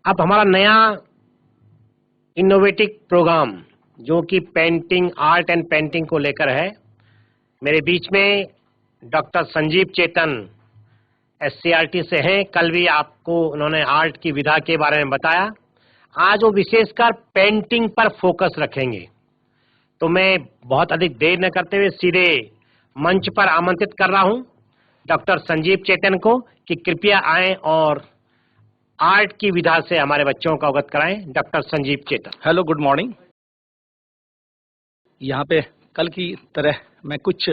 अब हमारा नया इनोवेटिव प्रोग्राम जो कि पेंटिंग, आर्ट एंड पेंटिंग को लेकर है, मेरे बीच में डॉक्टर संजीव चेतन एससीईआरटी से हैं। कल भी आपको उन्होंने आर्ट की विधा के बारे में बताया। आज वो विशेषकर पेंटिंग पर फोकस रखेंगे। तो मैं बहुत अधिक देर न करते हुए सीधे मंच पर आमंत्रित कर रहा हूं डॉक्टर संजीव चेतन को कि कृपया आएं और आर्ट की विधा से हमारे बच्चों का अवगत कराएं। Doctor Sanjeev Chetan. Hello, good morning. यहाँ पे कल की तरह मैं कुछ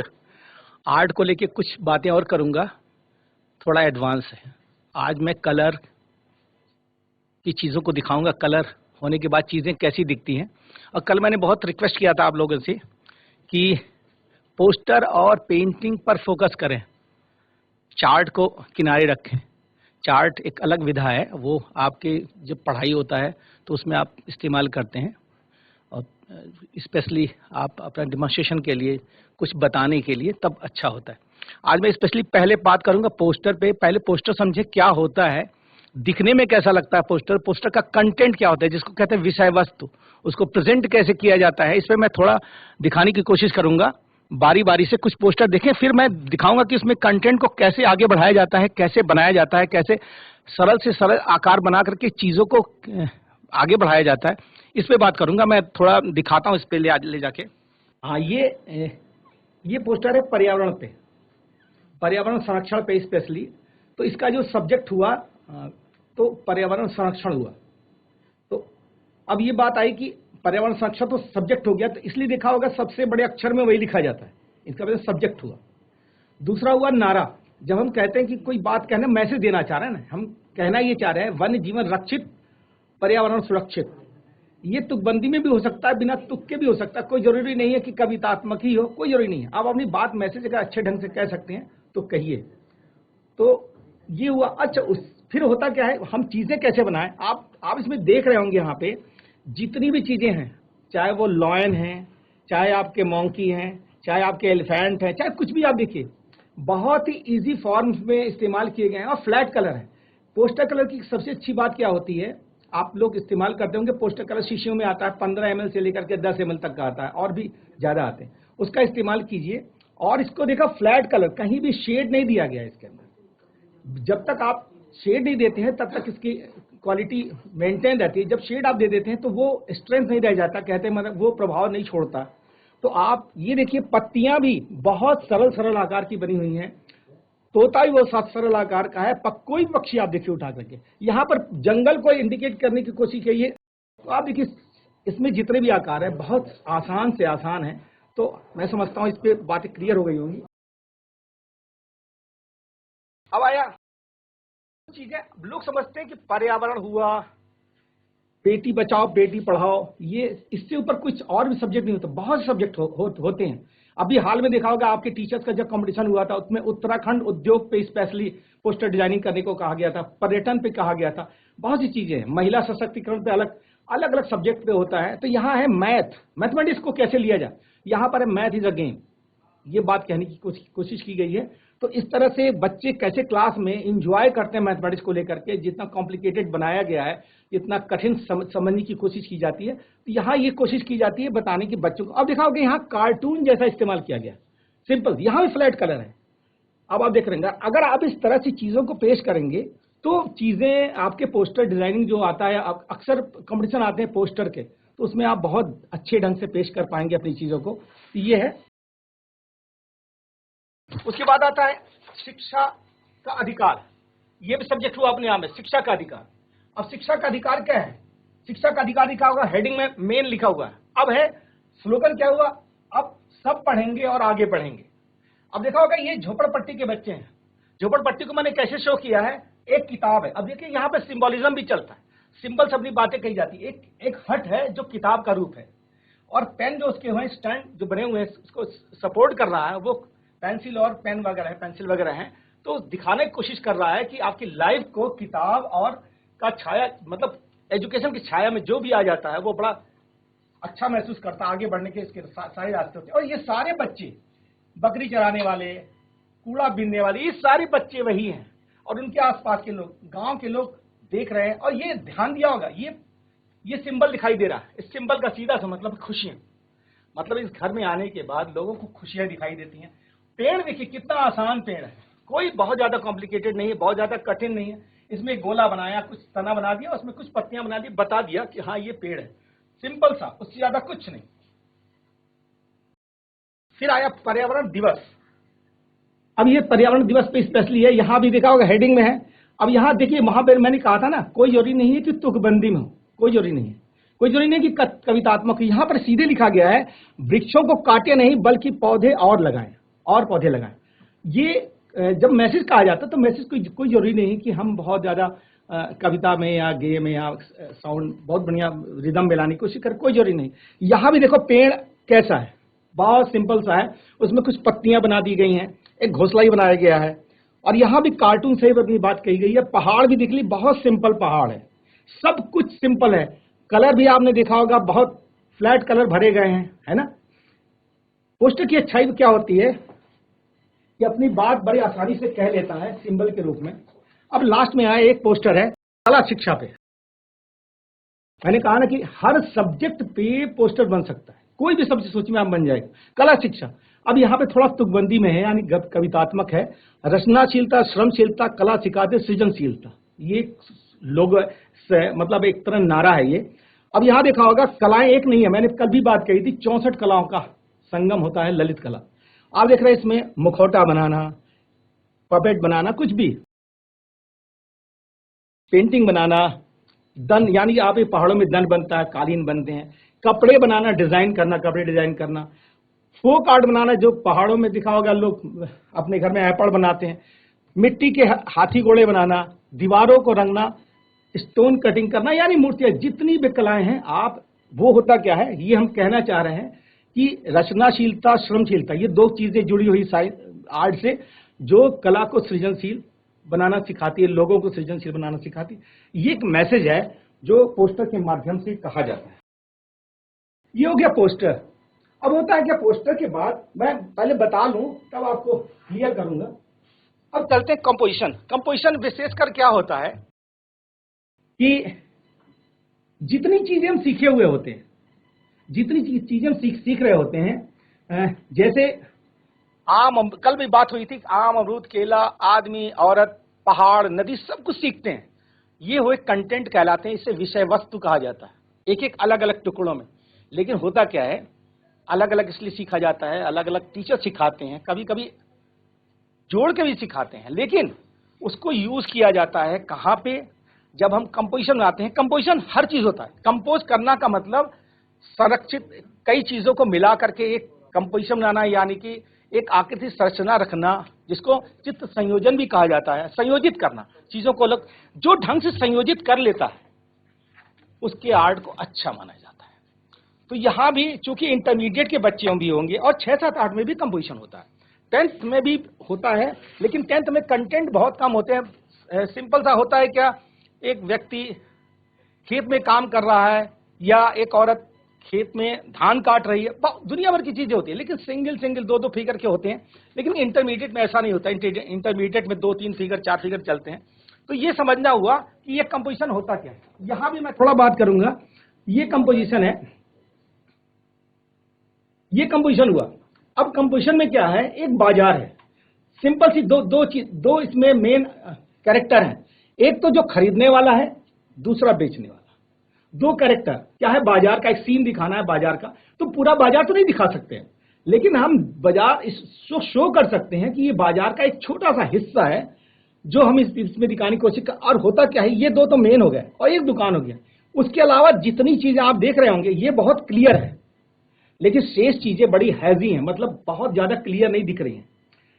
आर्ट को लेके कुछ बातें और करूँगा, थोड़ा एडवांस है। आज मैं कलर की चीज़ों को दिखाऊंगा, कलर होने के बाद चीज़ें कैसी दिखती हैं। और कल मैंने बहुत रिक्वेस्ट किया था आप लोगों से कि पोस्टर और पेंटिंग पर फोकस करें, चार्ट को किनारे रखें। चार्ट एक अलग विधा है, वो आपके जब पढ़ाई होता है तो उसमें आप इस्तेमाल करते हैं, और स्पेशली आप अपना डिमॉन्स्ट्रेशन के लिए कुछ बताने के लिए तब अच्छा होता है। आज मैं स्पेशली पहले बात करूंगा पोस्टर पे। पहले पोस्टर समझे क्या होता है, दिखने में कैसा लगता है पोस्टर, पोस्टर का कंटेंट क्या होता है, जिसको कहते हैं विषय वस्तु, उसको प्रेजेंट कैसे किया जाता है। इस पर मैं थोड़ा दिखाने की कोशिश करूंगा। बारी बारी से कुछ पोस्टर देखें, फिर मैं दिखाऊंगा कि उसमें कंटेंट को कैसे आगे बढ़ाया जाता है, कैसे बनाया जाता है, कैसे सरल से सरल आकार बना करके चीज़ों को आगे बढ़ाया जाता है। इस पे बात करूंगा। मैं थोड़ा दिखाता हूँ इस पे ले जाके। हाँ, ये पोस्टर है पर्यावरण पे, पर्यावरण संरक्षण पे स्पेशली। तो इसका जो सब्जेक्ट हुआ तो पर्यावरण संरक्षण हुआ। तो अब ये बात आई कि पर्यावरण संरक्षण तो सब्जेक्ट हो गया, तो इसलिए देखा होगा सबसे बड़े अक्षर में वही लिखा जाता है, इसका वजह सब्जेक्ट हुआ। दूसरा हुआ नारा। जब हम कहते हैं कि कोई बात कहना, मैसेज देना चाह रहे हैं ना, हम कहना ये चाह रहे हैं वन्य जीवन रक्षित, पर्यावरण सुरक्षित। ये तुकबंदी में भी हो सकता है, बिना तुक के भी हो सकता है, कोई जरूरी नहीं है कि कवितात्मक ही हो, कोई जरूरी नहीं है। आप अपनी बात मैसेज अगर अच्छे ढंग से कह सकते हैं तो कहिए। तो ये हुआ। अच्छा, फिर होता क्या है, हम चीजें कैसे बनाएं। आप इसमें देख रहे होंगे यहाँ पे जितनी भी चीजें हैं, चाहे वो लॉयन हैं, चाहे आपके मॉन्की हैं, चाहे आपके एलिफेंट हैं, चाहे कुछ भी आप देखिए, बहुत ही इजी फॉर्म्स में इस्तेमाल किए गए हैं और फ्लैट कलर है। पोस्टर कलर की सबसे अच्छी बात क्या होती है, आप लोग इस्तेमाल करते होंगे, पोस्टर कलर शीशियों में आता है, 15 ml से लेकर के 10 ml तक का आता है, और भी ज्यादा आते हैं। उसका इस्तेमाल कीजिए। और इसको देखा फ्लैट कलर, कहीं भी शेड नहीं दिया गया इसके अंदर। जब तक आप शेड नहीं देते हैं तब तक इसकी क्वालिटी मेंटेन रहती है। जब शेड आप दे देते हैं तो वो स्ट्रेंथ नहीं रह जाता, कहते हैं मतलब वो प्रभाव नहीं छोड़ता। तो आप ये देखिए, पत्तियां भी बहुत सरल सरल आकार की बनी हुई हैं। तोता भी वो सरल आकार का है। कोई पक्षी आप देखिए उठा करके, यहाँ पर जंगल को इंडिकेट करने की कोशिश की है। तो आप देखिए इसमें जितने भी आकार है बहुत आसान से आसान है। तो मैं समझता हूँ इस पे बातें क्लियर हो गई होंगी। अब आया चीजें, लोग समझते हैं कि पर्यावरण हुआ, बेटी बचाओ बेटी पढ़ाओ, ये इससे ऊपर कुछ और भी सब्जेक्ट नहीं होता। बहुत से सब्जेक्ट होते हैं। अभी हाल में देखा होगा आपके टीचर्स का जब कंपटीशन हुआ था, उसमें उत्तराखंड उद्योग पे स्पेशली पोस्टर डिजाइनिंग करने को कहा गया था, पर्यटन पे कहा गया था, बहुत सी चीजें हैं। महिला सशक्तिकरण पे अलग अलग सब्जेक्ट पे होता है। तो यहाँ है मैथमेटिक्स को कैसे लिया जाए, यहाँ पर है मैथ इज अ गेम, ये बात कहने की कोशिश की गई है। तो इस तरह से बच्चे कैसे क्लास में इंजॉय करते हैं मैथमेटिक्स को लेकर के, जितना कॉम्प्लिकेटेड बनाया गया है, जितना कठिन समझने की कोशिश की जाती है, तो यहाँ ये कोशिश की जाती है बताने की बच्चों को। अब देखा होगा यहाँ कार्टून जैसा इस्तेमाल किया गया, सिंपल, यहाँ भी फ्लैट कलर है। अब आप देख रहे हैं, अगर आप इस तरह से चीजों को पेश करेंगे तो चीजें आपके पोस्टर डिजाइनिंग जो आता है, अक्सर कंपटीशन आते हैं पोस्टर के, तो उसमें आप बहुत अच्छे ढंग से पेश कर पाएंगे अपनी चीजों को। ये है। उसके बाद आता है शिक्षा का अधिकार। ये भी सब्जेक्ट हुआ अपने आप में, शिक्षा का अधिकार। अब शिक्षा का अधिकार क्या है, शिक्षा का अधिकार लिखा होगा, हेडिंग में मेन लिखा हुआ है। अब है स्लोगन क्या हुआ, अब सब पढ़ेंगे और आगे बढ़ेंगे। अब देखा होगा ये झोपड़पट्टी के बच्चे हैं। झोपड़पट्टी को मैंने कैसे शो किया है, एक किताब है। अब देखिए यहाँ पे सिंबोलिज्म भी चलता है, सिंबल से अपनी बातें कही जाती है। एक हट है जो किताब का रूप है, और पेन जो उसके हुए स्टैंड जो बने हुए हैं उसको सपोर्ट कर रहा है, वो पेंसिल और पेन वगैरह है, पेंसिल वगैरह है। तो दिखाने की कोशिश कर रहा है कि आपकी लाइफ को किताब और का छाया, मतलब एजुकेशन की छाया में जो भी आ जाता है वो बड़ा अच्छा महसूस करता है, आगे बढ़ने के इसके सारे रास्ते होते हैं। और ये सारे बच्चे, बकरी चराने वाले, कूड़ा बीनने वाले, ये सारे बच्चे वही हैं। और उनके आसपास के लोग, गांव के लोग देख रहे हैं और ये ध्यान दिया होगा, ये सिंबल दिखाई दे रहा है, इस सिंबल का सीधा सा मतलब खुशियां, मतलब इस घर में आने के बाद लोगों को खुशियां दिखाई देती हैं। पेड़ देखिए कितना आसान पेड़ है, कोई बहुत ज्यादा कॉम्प्लिकेटेड नहीं है, बहुत ज्यादा कठिन नहीं है। इसमें गोला बनाया, कुछ तना बना दिया, उसमें कुछ पत्तियां बना दी, बता दिया कि हाँ ये पेड़ है, सिंपल सा, उससे ज्यादा कुछ नहीं। फिर आया पर्यावरण दिवस। अब ये पर्यावरण दिवस पे स्पेशली है, यहां भी देखा होगा हेडिंग में है। अब यहां देखिए, वहां पर मैंने कहा था ना, कोई जरूरी नहीं है कि तुकबंदी में हो, कोई जरूरी नहीं है, कोई जरूरी नहीं कि कवितात्मक। यहां पर सीधे लिखा गया है, वृक्षों को काटे नहीं बल्कि पौधे और लगाएं, और पौधे लगाएं। ये जब मैसेज कहा जाता है तो मैसेज कोई जरूरी नहीं कि हम बहुत ज्यादा कविता में या गे में या साउंड बहुत बढ़िया रिदम में लाने की कोशिश करें, कोई जरूरी नहीं। यहां भी देखो पेड़ कैसा है, बहुत सिंपल सा है, उसमें कुछ पत्तियां बना दी गई हैं, एक घोंसला ही बनाया गया है, और यहां भी कार्टून से अपनी बात कही गई है। पहाड़ भी दिख ली, बहुत सिंपल पहाड़ है, सब कुछ सिंपल है। कलर भी आपने देखा होगा, बहुत फ्लैट कलर भरे गए हैं, है ना। पोस्टर की अच्छाई क्या होती है कि अपनी बात बड़ी आसानी से कह लेता है सिंबल के रूप में। अब लास्ट में आया एक पोस्टर है कला शिक्षा पे। मैंने कहा ना कि हर सब्जेक्ट पे पोस्टर बन सकता है, कोई भी सब्जेक्ट सोच में आप बन जाएगा। कला शिक्षा, अब यहाँ पे थोड़ा तुकबंदी में है, यानी कवितात्मक है। रचनाशीलता, श्रमशीलता, कला सिखाते सृजनशीलता, ये लोग मतलब एक तरह नारा है ये। अब यहाँ देखा होगा कलाएं एक नहीं है, मैंने कल भी बात कही थी, 64 कलाओं का संगम होता है ललित कला। आप देख रहे हैं इसमें मुखौटा बनाना, पपेट बनाना, कुछ भी पेंटिंग बनाना, दन, यानी आप ये पहाड़ों में दन बनता है, कालीन बनते हैं, कपड़े बनाना, डिजाइन करना, कपड़े डिजाइन करना, फोक आर्ट बनाना, जो पहाड़ों में दिखा होगा लोग अपने घर में ऐपड़ बनाते हैं, मिट्टी के हाथी घोड़े बनाना, दीवारों को रंगना, स्टोन कटिंग करना, यानी मूर्तियां, जितनी भी कलाएं हैं आप, वो होता क्या है, ये हम कहना चाह रहे हैं कि रचनाशीलता, श्रमशीलता, ये दो चीजें जुड़ी हुई आर्ट से, जो कला को सृजनशील बनाना सिखाती है, लोगों को सृजनशील बनाना सिखाती है। ये एक मैसेज है जो पोस्टर के माध्यम से कहा जाता है। ये हो गया पोस्टर। अब होता है क्या, पोस्टर के बाद मैं पहले बता लूं तब आपको क्लियर करूंगा। अब चलते हैं कंपोजिशन। कंपोजिशन विशेषकर क्या होता है कि जितनी चीजें हम सीखे हुए होते हैं, जितनी चीजें हम सीख रहे होते हैं, जैसे आम, कल भी बात हुई थी, आम, अमरूद, केला, आदमी, औरत, पहाड़, नदी, सब कुछ सीखते हैं, ये हुए कंटेंट कहलाते हैं। इसे विषय वस्तु कहा जाता है, एक एक अलग अलग टुकड़ों में। लेकिन होता क्या है, अलग अलग इसलिए सीखा जाता है, अलग अलग टीचर सिखाते हैं, कभी कभी जोड़ के भी सिखाते हैं, लेकिन उसको यूज किया जाता है कहाँ पे, जब हम कंपोजिशन बनाते हैं। कंपोजिशन हर चीज होता है, कंपोज करना का मतलब संरक्षित कई चीजों को मिला करके एक कंपोजिशन बनाना, यानी कि एक आकृति संरचना रखना, जिसको चित्र संयोजन भी कहा जाता है। संयोजित करना चीजों को, अलग जो ढंग से संयोजित कर लेता है उसके आर्ट को अच्छा माना जाता है। तो यहां भी चूंकि इंटरमीडिएट के बच्चे भी होंगे और 6, 7, 8 में भी कंपोजिशन होता है, 10th में भी होता है, लेकिन 10th में कंटेंट बहुत कम होते हैं। सिंपल सा होता है क्या, एक व्यक्ति खेत में काम कर रहा है या एक औरत खेत में धान काट रही है, दुनिया भर की चीजें होती है, लेकिन सिंगल 2 फिगर के होते हैं। लेकिन इंटरमीडिएट में ऐसा नहीं होता, इंटरमीडिएट में 2, 3 फिगर, 4 फिगर चलते हैं। तो ये समझना हुआ कि ये कंपोजिशन होता क्या है। यहां भी मैं थोड़ा बात करूंगा। ये कंपोजिशन है, ये कंपोजिशन हुआ। अब कंपोजिशन में क्या है, एक बाजार है, सिंपल सी दो इसमें मेन कैरेक्टर हैं। एक तो जो खरीदने वाला है, दूसरा बेचने वाला। दो कैरेक्टर क्या है, बाजार का एक सीन दिखाना है बाजार का। तो पूरा बाजार तो नहीं दिखा सकते हैं, लेकिन हम बाजार शो कर सकते हैं कि ये बाजार का एक छोटा सा हिस्सा है जो हम इसमें दिखाने की कोशिश कर। और होता क्या है, ये दो तो मेन हो गए और एक दुकान हो गया। उसके अलावा जितनी चीजें आप देख रहे होंगे ये बहुत क्लियर है, लेकिन शेष चीजें बड़ी हैजी हैं, मतलब बहुत ज्यादा क्लियर नहीं दिख रही हैं।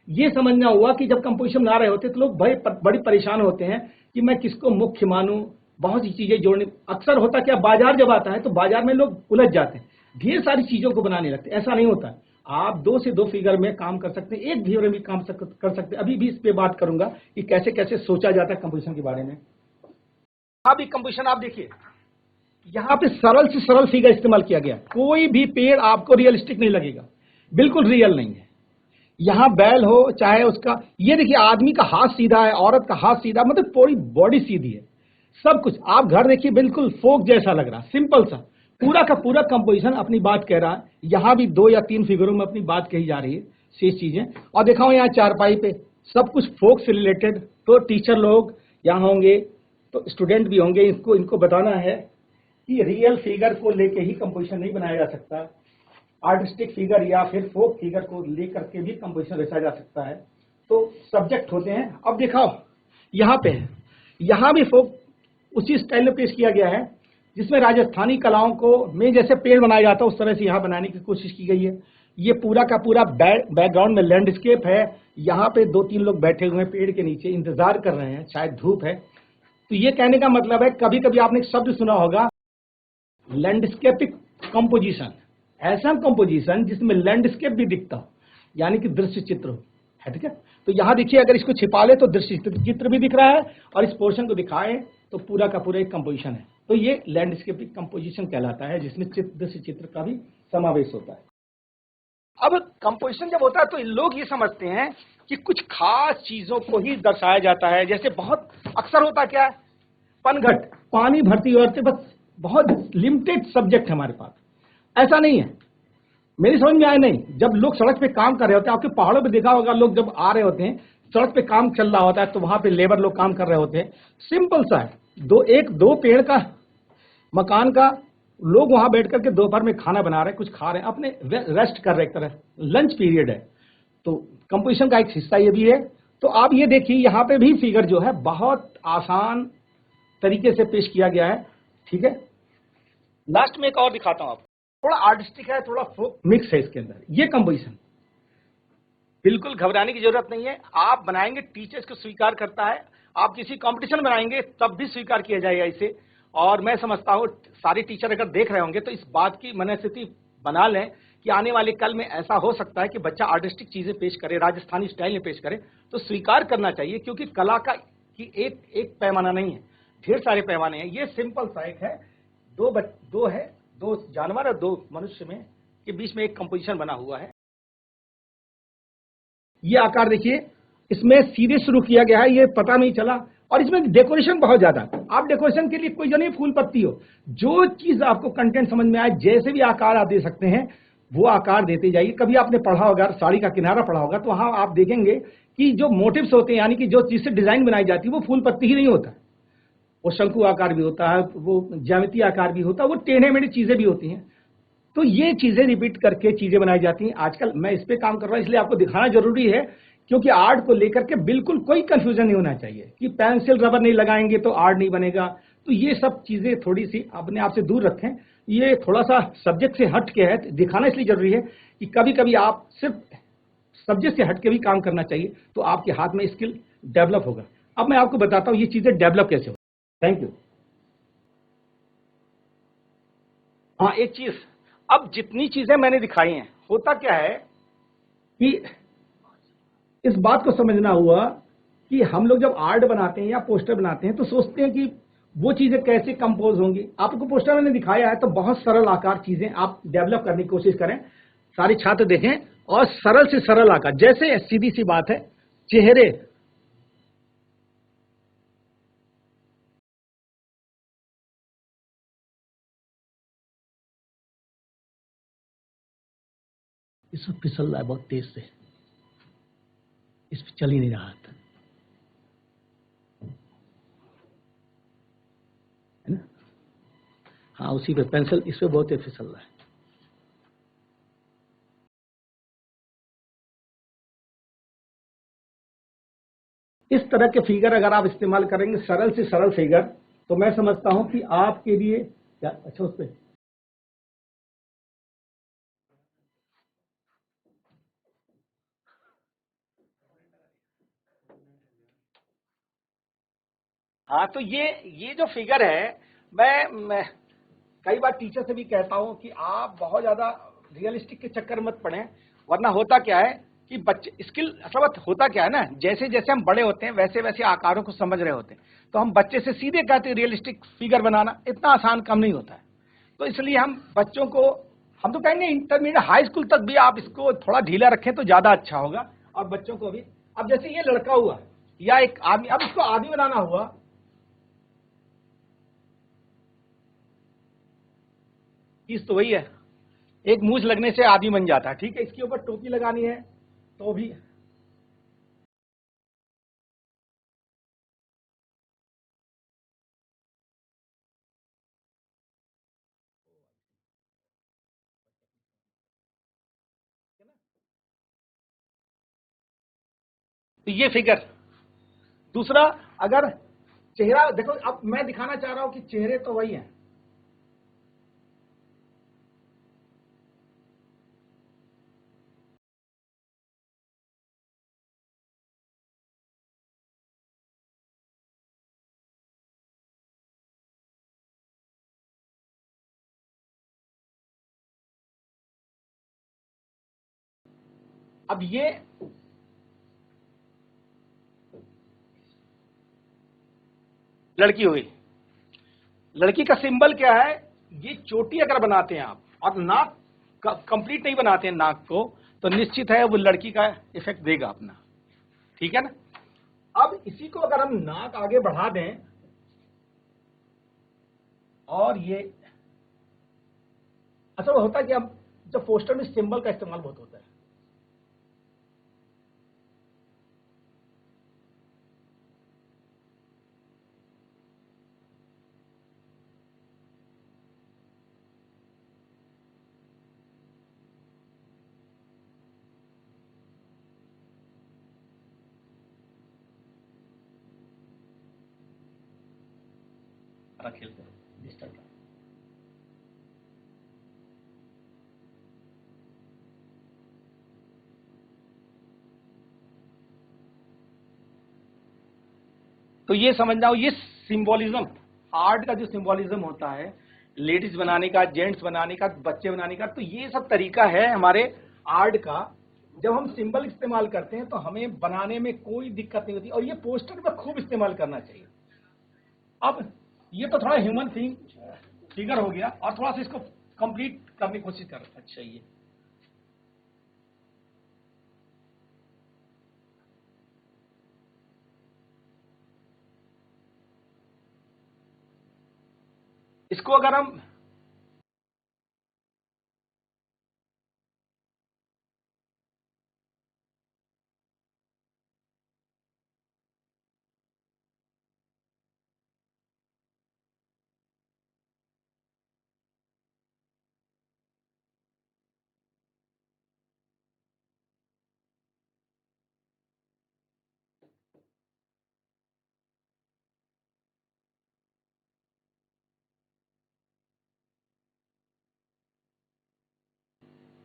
ये समझना हुआ कि जब कंपोजिशन बना रहे होते तो लोग बड़ी परेशान होते हैं कि मैं किसको मुख्य मानूं, बहुत सी चीजें जोड़ने। अक्सर होता क्या, बाजार जब आता है तो बाजार में लोग उलझ जाते हैं, ढेर सारी चीजों को बनाने लगते हैं। ऐसा नहीं होता है, आप 2 से 2 फिगर में काम कर सकते हैं, एक फिगर में भी काम कर सकते हैं। अभी भी इस पे बात करूंगा कि कैसे कैसे सोचा जाता है कंपोजिशन के बारे में। अभी कंपोजिशन आप देखिए, यहाँ पे सरल से सरल फिगर इस्तेमाल किया गया। कोई भी पेड़ आपको रियलिस्टिक नहीं लगेगा, बिल्कुल रियल नहीं है। यहाँ बैल हो चाहे उसका, ये देखिए आदमी का हाथ सीधा है, औरत का हाथ सीधा, मतलब पूरी बॉडी सीधी है। सब कुछ आप घर देखिए, बिल्कुल फोक जैसा लग रहा, सिंपल सा, पूरा का पूरा कंपोजिशन अपनी बात कह रहा है। यहाँ भी 2 या 3 फिगरों में अपनी बात कही जा रही है, शेष चीजें। और दिखाओ यहाँ चारपाई पे सब कुछ फोक से रिलेटेड। तो टीचर लोग यहाँ होंगे, तो स्टूडेंट भी होंगे, इनको बताना है कि रियल फिगर को लेके ही कंपोजिशन नहीं बनाया जा सकता, आर्टिस्टिक फिगर या फिर फोक फिगर को लेकर के भी कंपोजिशन रचा जा सकता है। तो सब्जेक्ट होते हैं। अब दिखाओ यहाँ पे, यहाँ भी फोक उसी स्टाइल में पेश किया गया है, जिसमें राजस्थानी कलाओं को में जैसे पेड़ बनाया जाता है उस तरह से यहाँ बनाने की कोशिश की गई है। ये पूरा का पूरा बैकग्राउंड में लैंडस्केप है। यहाँ पे 2-3 लोग बैठे हुए हैं पेड़ के नीचे, इंतजार कर रहे हैं, शायद धूप है। तो ये कहने का मतलब है, कभी कभी आपने एक शब्द सुना होगा लैंडस्केपिक कंपोजिशन, ऐसा कंपोजिशन जिसमें लैंडस्केप भी दिखता हो, यानी कि दृश्य चित्र हो, है ठीक है। तो यहाँ देखिए, अगर इसको छिपा ले तो दृश्य चित्र भी दिख रहा है, और इस पोर्शन को दिखाए तो पूरा का पूरा एक कंपोजिशन है। तो ये लैंडस्केपिक कंपोजिशन कहलाता है, जिसमें दृश्य चित्र का भी समावेश होता है। अब कंपोजिशन जब होता है तो लोग ये समझते हैं कि कुछ खास चीजों को ही दर्शाया जाता है। जैसे बहुत अक्सर होता क्या है, पनघट, पानी भरती औरतें, बस बहुत लिमिटेड सब्जेक्ट है हमारे पास। ऐसा नहीं है, मेरी समझ में आया नहीं। जब लोग सड़क पे काम कर रहे होते हैं, आपके पहाड़ों पे देखा होगा, लोग जब आ रहे होते हैं, सड़क पे काम चल रहा होता है, तो वहां पे लेबर लोग काम कर रहे होते हैं। सिंपल सा है, 2 पेड़ का मकान का, लोग वहां बैठ करके दोपहर में खाना बना रहे हैं, कुछ खा रहे हैं, अपने रेस्ट कर रहे, एक तरह लंच पीरियड है। तो कंपोजिशन का एक हिस्सा ये भी है। तो आप ये देखिए, यहाँ पे भी फिगर जो है बहुत आसान तरीके से पेश किया गया है, ठीक है। लास्ट में एक और दिखाता हूं आपको, थोड़ा आर्टिस्टिक है, थोड़ा फोक मिक्स है इसके अंदर। ये कंपोजिशन बिल्कुल घबराने की जरूरत नहीं है, आप बनाएंगे, टीचर्स को स्वीकार करता है। आप किसी कंपटीशन बनाएंगे तब भी स्वीकार किया जाएगा इसे। और मैं समझता हूं सारे टीचर अगर देख रहे होंगे तो इस बात की मनस्थिति बना लें कि आने वाले कल में ऐसा हो सकता है कि बच्चा आर्टिस्टिक चीजें पेश करे, राजस्थानी स्टाइल में पेश करे, तो स्वीकार करना चाहिए। क्योंकि कला का की एक पैमाना नहीं है, ढेर सारे पैमाने हैं। ये सिंपल सा एक है, दो जानवर और 2 मनुष्य में के बीच में एक कंपोजिशन बना हुआ है। ये आकार देखिए, इसमें सीधे शुरू किया गया है, ये पता नहीं चला। और इसमें डेकोरेशन बहुत ज्यादा। आप डेकोरेशन के लिए कोई जो नहीं फूल पत्ती हो, जो चीज आपको कंटेंट समझ में आए, जैसे भी आकार आप दे सकते हैं वो आकार देते जाइए। कभी आपने पढ़ा होगा, साड़ी का किनारा पढ़ा होगा, तो वहां आप देखेंगे कि जो मोटिव्स होते हैं, यानी कि जो चीज से डिजाइन बनाई जाती है, वो फूल पत्ती ही नहीं होता, वो शंकु आकार भी होता है, वो ज्यामितीय आकार भी होता है, वो टेढ़े मेढ़े चीजें भी होती हैं। तो ये चीजें रिपीट करके चीजें बनाई जाती हैं। आजकल मैं इस पे काम कर रहा हूं, इसलिए आपको दिखाना जरूरी है, क्योंकि आर्ट को लेकर के बिल्कुल कोई कंफ्यूजन नहीं होना चाहिए कि पेंसिल रबर नहीं लगाएंगे तो आर्ट नहीं बनेगा। तो ये सब चीजें थोड़ी सी अपने आप से दूर रखें। ये थोड़ा सा सब्जेक्ट से हट के है, दिखाना इसलिए जरूरी है कि कभी कभी आप सिर्फ सब्जेक्ट से हट के भी काम करना चाहिए, तो आपके हाथ में स्किल डेवलप होगा। अब मैं आपको बताता हूं ये चीजें डेवलप कैसे हो। Thank you. हाँ, एक चीज, अब जितनी चीजें मैंने दिखाई हैं, होता क्या है कि इस बात को समझना हुआ कि हम लोग जब आर्ट बनाते हैं या पोस्टर बनाते हैं तो सोचते हैं कि वो चीजें कैसे कंपोज होंगी। आपको पोस्टर मैंने दिखाया है, तो बहुत सरल आकार चीजें आप डेवलप करने की कोशिश करें। सारे छात्र देखें, और सरल से सरल आकार, जैसे सीधी सी बात है, चेहरे, इसमें फिसल रहा है बहुत तेज से, इस पे चल ही नहीं रहा था, है ना। हाँ, उसी पे पेंसिल, इस पे बहुत तेज फिसल रहा है। इस तरह के फिगर अगर आप इस्तेमाल करेंगे, सरल से सरल फिगर, तो मैं समझता हूं कि आपके लिए क्या अच्छा। उस पे हाँ, तो ये जो फिगर है, मैं कई बार टीचर से भी कहता हूं कि आप बहुत ज्यादा रियलिस्टिक के चक्कर मत पड़े, वरना होता क्या है कि बच्चे स्किल, असल बात होता क्या है ना, जैसे जैसे हम बड़े होते हैं वैसे वैसे आकारों को समझ रहे होते हैं, तो हम बच्चे से सीधे कहते हैं रियलिस्टिक फिगर बनाना इतना आसान काम नहीं होता है। तो इसलिए हम बच्चों को, हम तो कहेंगे इंटरमीडिएट हाई स्कूल तक भी आप इसको थोड़ा ढीला रखें तो ज्यादा अच्छा होगा, और बच्चों को भी। अब जैसे ये लड़का हुआ या एक आदमी, अब इसको आदमी बनाना हुआ, चीज तो वही है, एक मूछ लगने से आदमी बन जाता है। ठीक है, इसके ऊपर टोपी लगानी है तो भी तो ये फिगर। दूसरा, अगर चेहरा देखो, अब मैं दिखाना चाह रहा हूं कि चेहरे तो वही हैं, अब ये लड़की हुई। लड़की का सिंबल क्या है? ये चोटी अगर बनाते हैं आप और नाक कंप्लीट नहीं बनाते हैं नाक को, तो निश्चित है वो लड़की का इफेक्ट देगा अपना। ठीक है ना? अब इसी को अगर हम नाक आगे बढ़ा दें और ये असल में होता है कि अब जब पोस्टर में सिंबल का इस्तेमाल बहुत होता है, खेलते हैं डिजिटल का। तो ये समझना हो, ये सिंबोलिज्म, आर्ट का जो सिंबोलिज्म होता है, लेडीज बनाने का, जेंट्स बनाने का, बच्चे बनाने का, तो ये सब तरीका है हमारे आर्ट का। जब हम सिंबल इस्तेमाल करते हैं तो हमें बनाने में कोई दिक्कत नहीं होती, और ये पोस्टर में खूब इस्तेमाल करना चाहिए। अब ये तो थोड़ा ह्यूमन फिगर हो गया, और थोड़ा सा इसको कंप्लीट करने की कोशिश कर। अच्छा, ये इसको अगर हम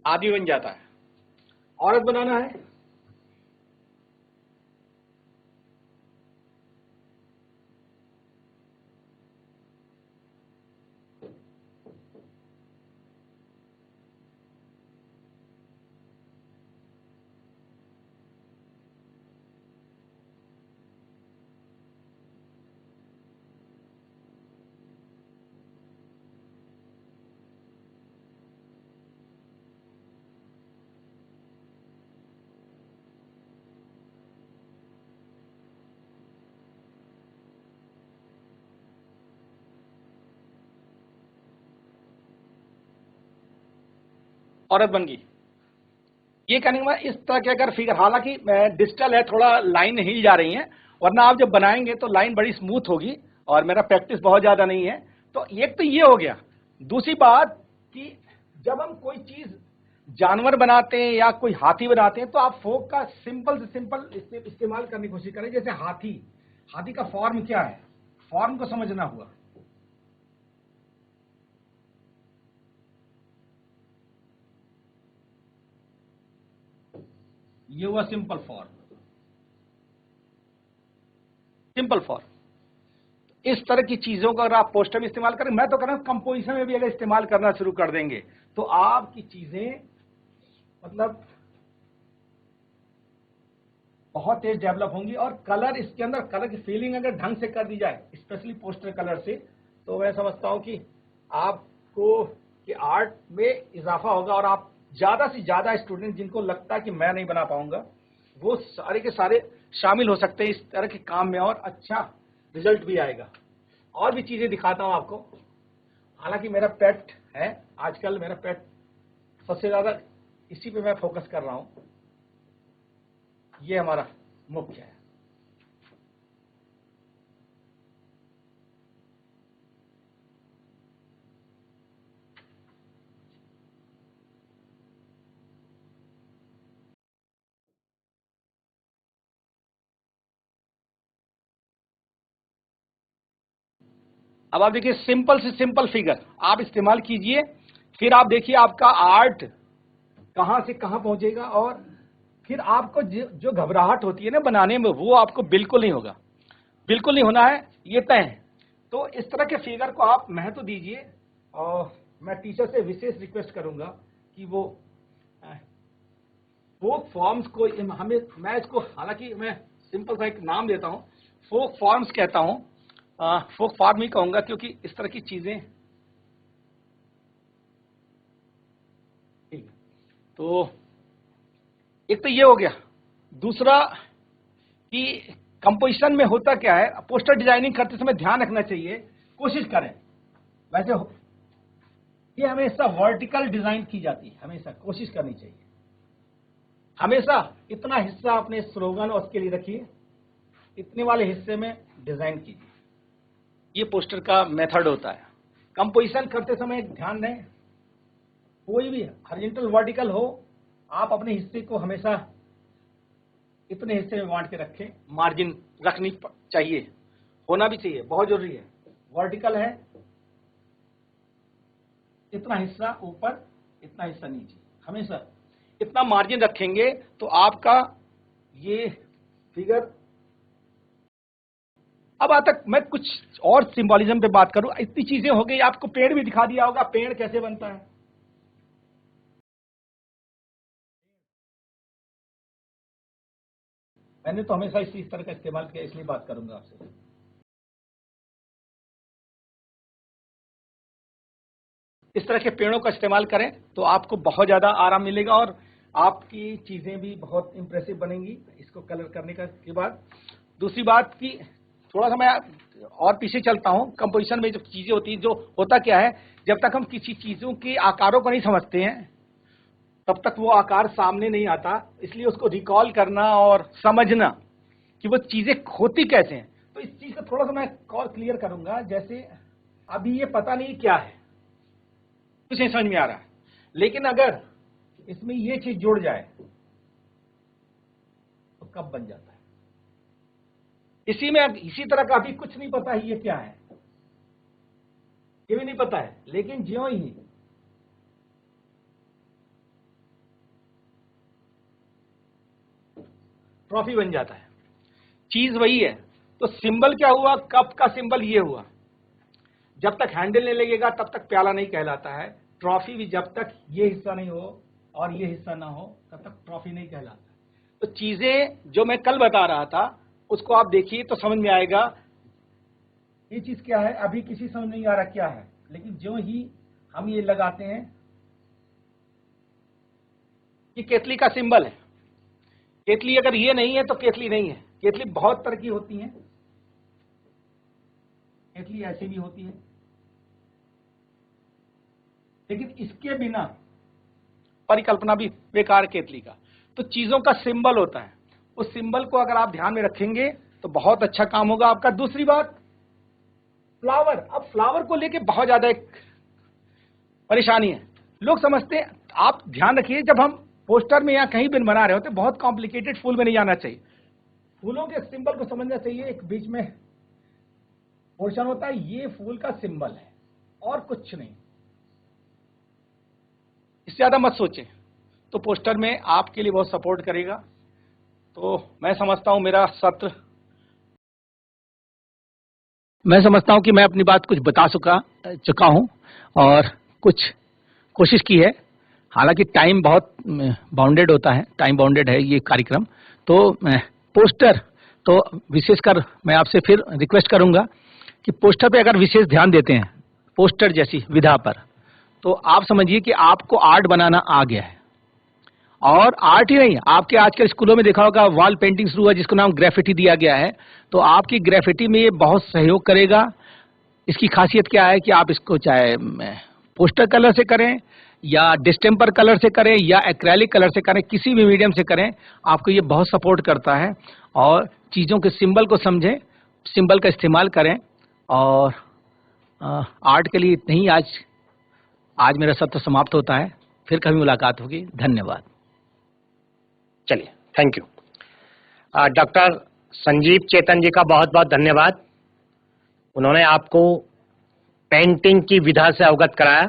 आदमी बन जाता है, औरत बनाना है औरत बन गई। ये कहने के बाद इस तरह के अगर फिगर, हालांकि डिजिटल है, थोड़ा लाइन हिल जा रही है, वरना आप जब बनाएंगे तो लाइन बड़ी स्मूथ होगी, और मेरा प्रैक्टिस बहुत ज्यादा नहीं है। तो एक तो ये हो गया। दूसरी बात कि जब हम कोई चीज जानवर बनाते हैं या कोई हाथी बनाते हैं, तो आप फोक का सिंपल से सिंपल इस्तेमाल करने की कोशिश करें। जैसे हाथी, हाथी का फॉर्म क्या है, फॉर्म को समझना हुआ। ये हुआ सिंपल फॉर्म, सिंपल फॉर्म। इस तरह की चीजों को अगर आप पोस्टर में इस्तेमाल करें, मैं तो कह रहा हूं कंपोजिशन में भी अगर इस्तेमाल करना शुरू कर देंगे तो आपकी चीजें मतलब बहुत तेज डेवलप होंगी। और कलर, इसके अंदर कलर की फीलिंग अगर ढंग से कर दी जाए, स्पेशली पोस्टर कलर से, तो मैं समझता हूं कि आपको कि आर्ट में इजाफा होगा, और आप ज्यादा से ज्यादा स्टूडेंट जिनको लगता है कि मैं नहीं बना पाऊंगा, वो सारे के सारे शामिल हो सकते हैं इस तरह के काम में, और अच्छा रिजल्ट भी आएगा। और भी चीजें दिखाता हूं आपको। हालांकि मेरा पेट है। आजकल मेरा पेट सबसे ज़्यादा इसी पे मैं फोकस कर रहा हूँ। ये हमारा मुख्य है। अब आप देखिए, सिंपल से सिंपल फिगर आप इस्तेमाल कीजिए, फिर आप देखिए आपका आर्ट कहां से कहां पहुंचेगा, और फिर आपको जो घबराहट होती है ना बनाने में, वो आपको बिल्कुल नहीं होगा, बिल्कुल नहीं होना है, ये तय है। तो इस तरह के फिगर को आप महत्व दीजिए, और मैं टीचर से विशेष रिक्वेस्ट करूंगा कि वो फोक फॉर्म्स को हमें, मैं इसको हालांकि मैं सिंपल सा एक नाम देता हूं, फोक फॉर्म्स कहता हूं, फोक फॉर्म ही कहूंगा, क्योंकि इस तरह की चीजें, ठीक है। तो एक तो ये हो गया। दूसरा कि कंपोजिशन में होता क्या है, पोस्टर डिजाइनिंग करते समय ध्यान रखना चाहिए, कोशिश करें वैसे ये हमेशा वर्टिकल डिजाइन की जाती है, हमेशा कोशिश करनी चाहिए। हमेशा इतना हिस्सा अपने स्लोगन और उसके लिए रखिए, इतने वाले हिस्से में डिजाइन कीजिए। ये पोस्टर का मेथड होता है। कंपोजिशन करते समय ध्यान दें, कोई भी हॉरिजॉन्टल वर्टिकल हो, आप अपने हिस्से को हमेशा इतने हिस्से में बांट के रखें। मार्जिन रखनी चाहिए, होना भी चाहिए, बहुत जरूरी है। वर्टिकल है, इतना हिस्सा ऊपर, इतना हिस्सा नीचे, हमेशा इतना मार्जिन रखेंगे तो आपका ये फिगर। अब आज तक मैं कुछ और सिंबॉलिज्म पे बात करूं, इतनी चीजें हो गई, आपको पेड़ भी दिखा दिया होगा, पेड़ कैसे बनता है। मैंने तो हमेशा इस तरह का इस्तेमाल किया, इसलिए बात करूंगा आपसे। इस तरह के पेड़ों का इस्तेमाल करें तो आपको बहुत ज्यादा आराम मिलेगा, और आपकी चीजें भी बहुत इंप्रेसिव बनेंगी इसको कलर करने के बाद। दूसरी बात कि थोड़ा सा मैं और पीछे चलता हूं। कंपोजिशन में जो चीजें होती हैं, जो होता क्या है, जब तक हम किसी चीजों के आकारों को नहीं समझते हैं तब तक वो आकार सामने नहीं आता, इसलिए उसको रिकॉल करना और समझना कि वो चीजें होती कैसे हैं। तो इस चीज को थोड़ा सा मैं और क्लियर करूंगा। जैसे अभी ये पता नहीं क्या है, कुछ नहीं समझ में आ रहा है, लेकिन अगर इसमें ये चीज जुड़ जाए तो कब बन जाता है। इसी तरह का अभी कुछ नहीं पता है ये क्या है, ये भी नहीं पता है, लेकिन ज्यों ही ट्रॉफी बन जाता है, चीज वही है। तो सिंबल क्या हुआ, कप का सिंबल ये हुआ। जब तक हैंडल नहीं लगेगा तब तक प्याला नहीं कहलाता है। ट्रॉफी भी जब तक ये हिस्सा नहीं हो और ये हिस्सा ना हो तब तक ट्रॉफी नहीं कहलाता। तो चीजें जो मैं कल बता रहा था उसको आप देखिए तो समझ में आएगा ये चीज क्या है। अभी किसी समझ नहीं आ रहा क्या है, लेकिन जो ही हम ये लगाते हैं, ये केतली का सिंबल है। केतली अगर ये नहीं है तो केतली नहीं है। केतली बहुत तरह की होती है, केतली ऐसी भी होती है, लेकिन इसके बिना परिकल्पना भी बेकार केतली का। तो चीजों का सिंबल होता है, उस सिंबल को अगर आप ध्यान में रखेंगे तो बहुत अच्छा काम होगा आपका। दूसरी बात, फ्लावर। अब फ्लावर को लेके बहुत ज्यादा एक परेशानी है। लोग समझते हैं, आप ध्यान रखिए, जब हम पोस्टर में या कहीं भी बना रहे होते बहुत कॉम्प्लिकेटेड फूल में नहीं जाना चाहिए। फूलों के सिंबल को समझना चाहिए। एक बीच में पोर्शन होता है, ये फूल का सिंबल है और कुछ नहीं। इससे ज्यादा मत सोचें, तो पोस्टर में आपके लिए बहुत सपोर्ट करेगा। तो मैं समझता हूं कि मैं अपनी बात कुछ बता चुका हूं और कुछ कोशिश की है। हालांकि टाइम बहुत बाउंडेड होता है, टाइम बाउंडेड है ये कार्यक्रम। तो पोस्टर तो विशेषकर मैं आपसे फिर रिक्वेस्ट करूंगा कि पोस्टर पे अगर विशेष ध्यान देते हैं, पोस्टर जैसी विधा पर, तो आप समझिए कि आपको आर्ट बनाना आ गया है। और आर्ट ही नहीं, आपके आजकल स्कूलों में देखा होगा वॉल पेंटिंग शुरू हुआ जिसको नाम ग्रेफिटी दिया गया है। तो आपकी ग्रेफिटी में ये बहुत सहयोग करेगा। इसकी खासियत क्या है कि आप इसको चाहे पोस्टर कलर से करें या डिस्टेम्पर कलर से करें या एक्रेलिक कलर से करें, किसी भी मीडियम से करें, आपको ये बहुत सपोर्ट करता है। और चीज़ों के सिंबल को समझें, सिंबल का इस्तेमाल करें। और आर्ट के लिए इतना ही आज मेरा सत्र समाप्त होता है। फिर कभी मुलाकात होगी। धन्यवाद। चलिए, थैंक यू। डॉक्टर संजीव चेतन जी का बहुत बहुत धन्यवाद। उन्होंने आपको पेंटिंग की विधा से अवगत कराया।